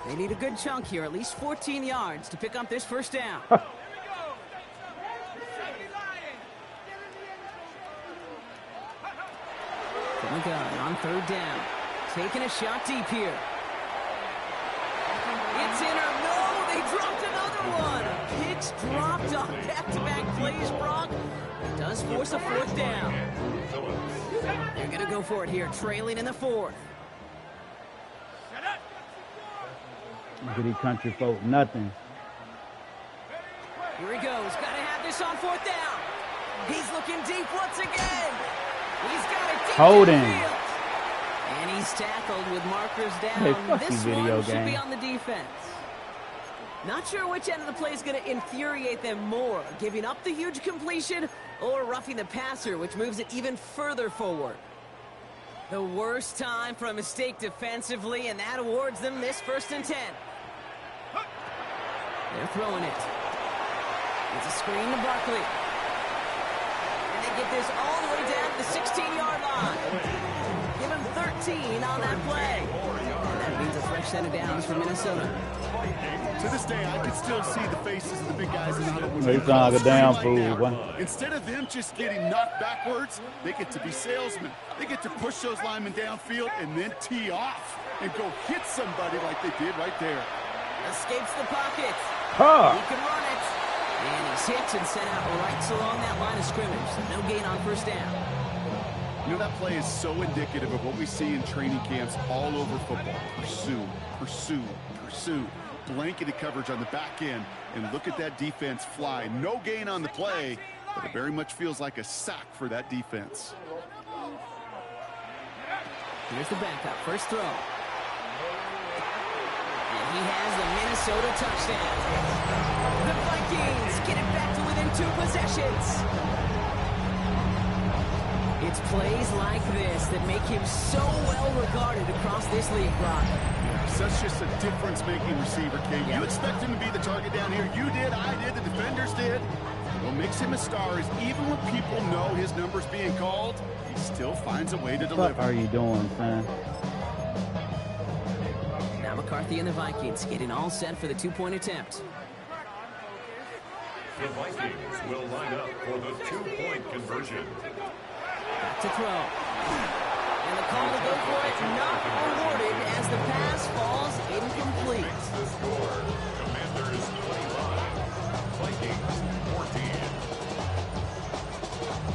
They need a good chunk here, at least 14 yards to pick up this 1st down. From the gun on 3rd down. Taking a shot deep here. It's in or no, they dropped another one. Picks dropped on back-to-back plays, Brock. It does force a 4th down. They're going to go for it here, trailing in the 4th. Look at these country folk, nothing. Here he goes. Got to have this on 4th down. He's looking deep once again. He's got it deep Holding. downfield. And he's tackled with markers down. Hey, fuck you, This video one should be game. on the defense. Not sure which end of the play is going to infuriate them more, giving up the huge completion or roughing the passer, which moves it even further forward. The worst time for a mistake defensively, and that awards them this 1st and 10. They're throwing it. It's a screen to Barkley. And they get this all the way down to the 16-yard line. Give him 13 on that play. And that means a fresh set of downs for Minnesota. To this day, I can still see the faces of the big guys in the huddle. They sound like a damn fool, boy. Instead of them just getting knocked backwards, they get to be salesmen. They get to push those linemen downfield and then tee off. and go hit somebody like they did right there. Escapes the pocket. Huh. He can run it. And he's hit and sent out right along that line of scrimmage. So no gain on first down. You know, that play is so indicative of what we see in training camps all over football. Pursue, pursue, pursue. Blanketed coverage on the back end. And look at that defense fly. No gain on the play, but it very much feels like a sack for that defense. Here's the backup. First throw. And he has the Minnesota touchdown. The Vikings get it back to within 2 possessions. It's plays like this that make him so well regarded across this league, Brock. Such just a difference-making receiver, Kate. Yeah. You expect him to be the target down here. You did, I did, the defenders did. What makes him a star is even when people know his number's being called, he still finds a way to deliver. What are you doing, son? Now McCarthy and the Vikings getting all set for the 2-point attempt. The Vikings will line up for the 2-point conversion. Back to throw. And the call to go for it not awarded as the pass falls incomplete. Makes the score. Commanders 25. Vikings 14.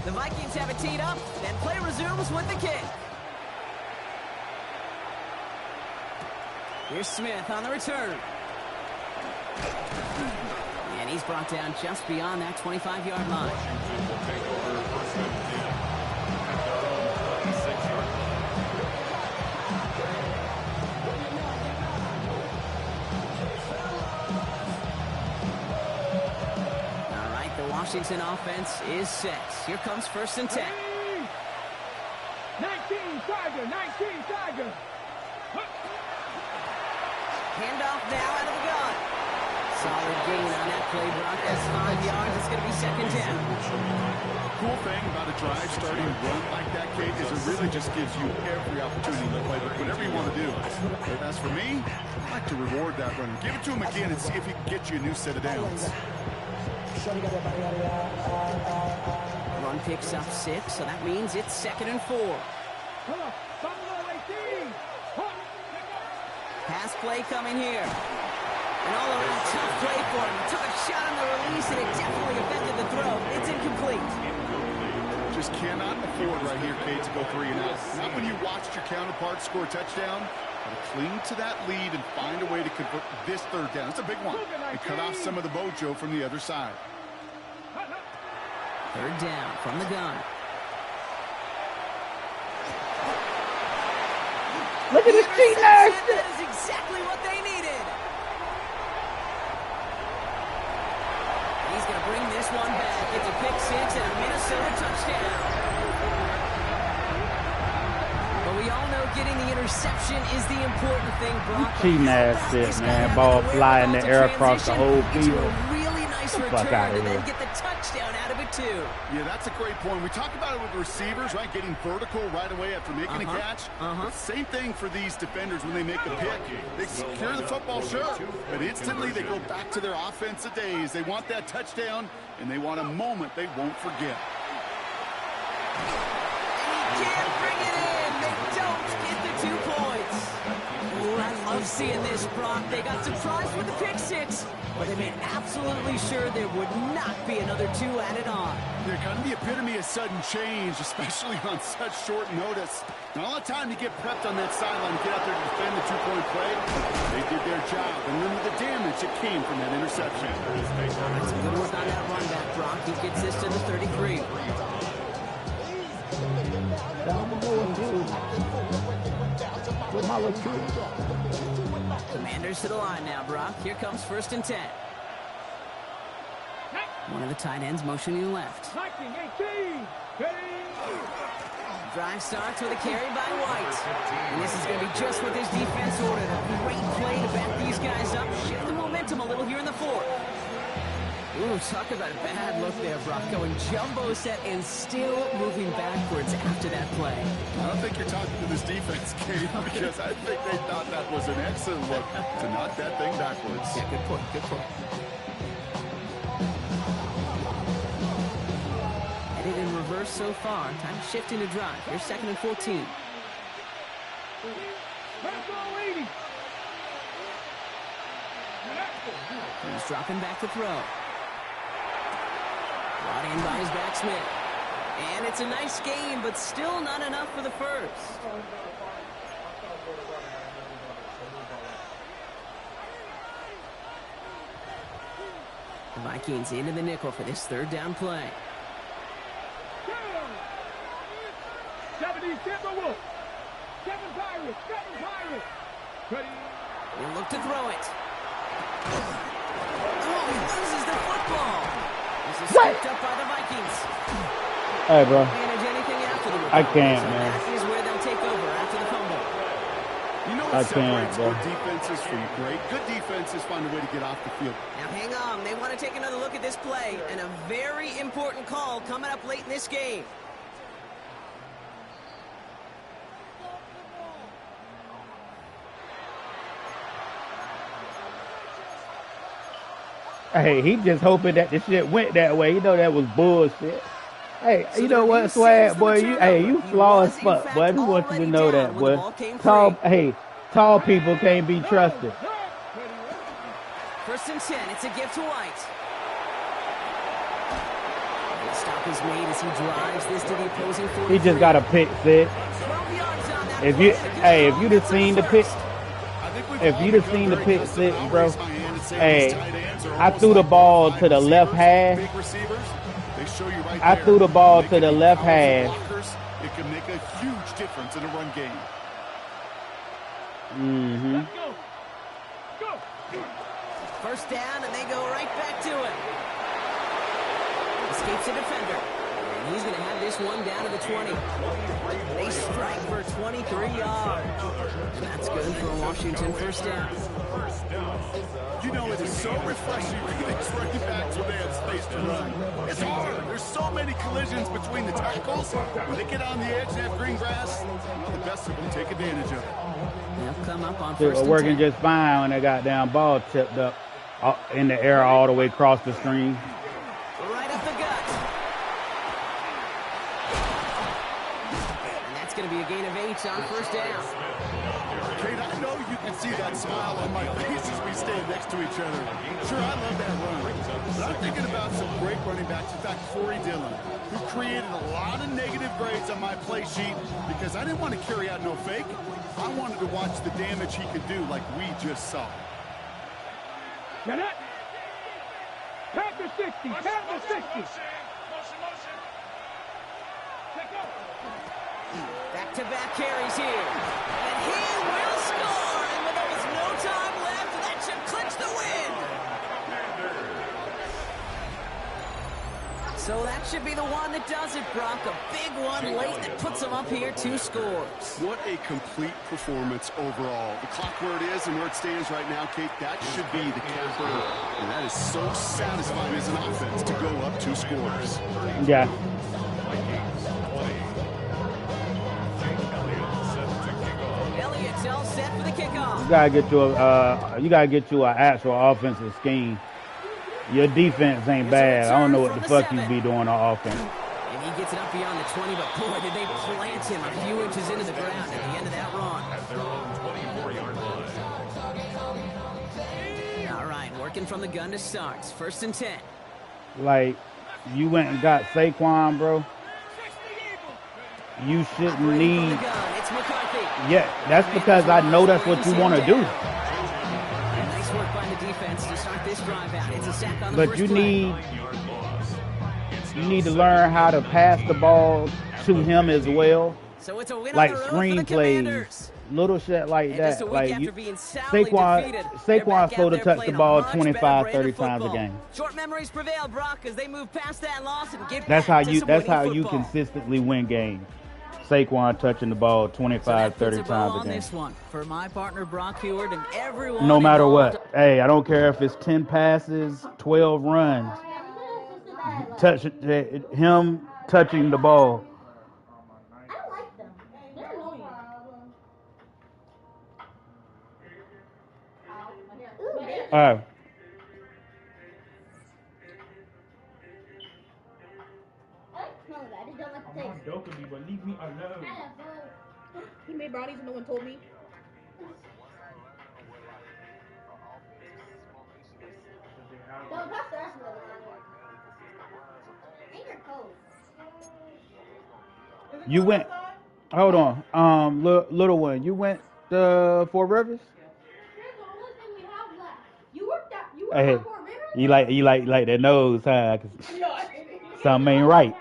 The Vikings have it teed up, and play resumes with the kick. Here's Smith on the return. And he's brought down just beyond that 25-yard line. Washington will take over first and 10 at their own 26-yard line. All right, the Washington offense is set. Here comes first and 10. 19 Tiger, 19 Tiger. Handoff now out of the gun. Solid gain on that play, Brock. That's 5 yards. It's going to be second down. Cool thing about a drive starting run like that, Kate, is it really just gives you every opportunity to play with whatever you want to do. As for me, I like to reward that run. Give it to him again and see if he can get you a new set of downs. Run picks up 6, so that means it's second and 4. Pass play coming here. An all-around tough play for him. Took a shot on the release, and it definitely affected the throw. It's incomplete. Just cannot afford right here, Kate, to go 3 and out. Not when you watched your counterpart score a touchdown. But cling to that lead and find a way to convert this third down. It's a big one. And cut off some of the mojo from the other side. Third down from the gun. Look at the street nurse. That is exactly what they needed. He's going to bring this one back. It's a pick 6 and a Minnesota touchdown. But we all know getting the interception is the important thing, Brock. Cheating ass shit, man. Ball fly in the air across the whole field. Really nice return and then get the touchdown out of it too. Yeah, that's a great point. We talk about it with receivers, right? Getting vertical right away after making a catch. Same thing for these defenders when they make a pick. They secure the football, sure, but instantly they go back to their offensive days. They want that touchdown, and they want a moment they won't forget. And he can't bring it in. They don't get the 2 points. Ooh, I love seeing this, Brock. They got surprised with the pick 6, but they made absolutely sure there would not be another 2 added on. They're kind of the epitome of sudden change, especially on such short notice. And all the time to get prepped on that sideline and get out there to defend the 2-point play, they did their job and limit the damage that came from that interception. That's good work on that run back, Brock. He gets this to the 33. Commanders to the line now, Brock. Here comes first and 10. One of the tight ends motioning left. 19, 18. Drive starts with a carry by White. And this is going to be just what this defense ordered. A great play to back these guys up. Shift the momentum a little here in the 4th. Ooh, talk about a bad look there, Brock. Going jumbo set and still moving backwards after that play. I don't think you're talking to this defense, Kate, because I think they thought that was an excellent look to knock that thing backwards. Yeah, good point, good point. Headed in reverse so far. Time to shift into drive. Here's second and 14. He's dropping back to throw. Brought in by his backsmith. And it's a nice game, but still not enough for the first. The Vikings into the nickel for this third down play. 70 Timberwolves. 7 Pirates. 7 Pirates. Ready. He'll look to throw it. Oh, he loses the football. This is scooped up by the Vikings. Hey, bro. Manage anything after the I can't, so man. that is where they'll take over after the fumble. You know what separates good defenses from great? Good defenses find a way to get off the field. Now hang on. They want to take another look at this play, and a very important call coming up late in this game. Hey, he just hoping that the shit went that way. You know that was bullshit. Hey, so you know what, Swag, boy? You flaw as fuck, boy. I just want you to know that, boy. Tall people can't be trusted. First and 10. It's a gift to White. The stop is made as he drives this to the opposing 43. He just got a pick six. 12 yards on that. If you'd have seen the pick six, bro. Hey, I threw the ball to the left half. I threw the ball to the left half. It can make a huge difference in a run game. Mm-hmm. First down, and they go right back to it. Escapes a defender. And he's going to have this one down to the 20. They strike for 23 yards. And that's good for a Washington first down. You know, it is so refreshing for these running backs when they have space to run. It's hard. There's so many collisions between the tackles. When they get on the edge and have green grass, the best of them take advantage of it. They'll come up on They first were working and 10. just fine when they got down ball tipped up in the air all the way across the screen. Right up the gut. And that's going to be a gain of 8 on first down. Kate, I know you can see that smile on my face as we stand next to each other. Sure, I love that run. But I'm thinking about some great running backs. In fact, Corey Dillon, who created a lot of negative grades on my play sheet because I didn't want to carry out no fake. I wanted to watch the damage he could do like we just saw. Get it. Panther 60. Panther 60. Back-to-back carries here. And he will score. And when there is no time left, that should clinch the win. So that should be the one that does it, Brock. A big one late that puts them up here 2 scores. What a complete performance overall. The clock where it is and where it stands right now, Kate, that should be the capper. And that is so satisfying as an offense to go up 2 scores. Yeah. Elliott's all set for the kickoff. You gotta get you an actual offensive scheme. Your defense ain't bad. I don't know what the fuck you be doing on offense. And he gets it up beyond the 20, but boy, did they plant him a few inches into the ground at the end of that run. At their own 24-yard line. All right, working from the gun to start. First and 10. Like, you went and got Saquon, bro. You shouldn't From the need. gun, it's McCarthy. Yeah, that's because I know that's what you want to do. Nice work by the defense to start this drive out. It's a sack on the But first you play. need to learn how to pass the ball to him as well. So it's a win Like on the road screen for the plays, Commanders. little shit like And that. just a week Like after you, being soundly defeated, they're Saquon's back out supposed to there touch playing the a ball much 25, better brand 30 of times a football. game. Short memories prevail, Brock, as they move past that loss and get That's back how to you. some That's how winning you football. consistently win games. Saquon touching the ball So 25, that puts 30 a bow times a on game. this one for my partner Brock Heward and everyone No matter involved. what. Hey, I don't care if it's 10 passes, 12 runs. Him touching the ball. I don't like them. They're annoying. All right. I like the smell of that. I just don't like the taste. Joking me, but leave me alone. He made brownies and no one told me. Don't touch the rest of it. Ain't your coat. You went. Hold on. Little one. You went to Four Rivers. Here's the only thing we have left. You worked Hey, at Fort Rivers? you like that nose, huh? 'Cause something ain't right.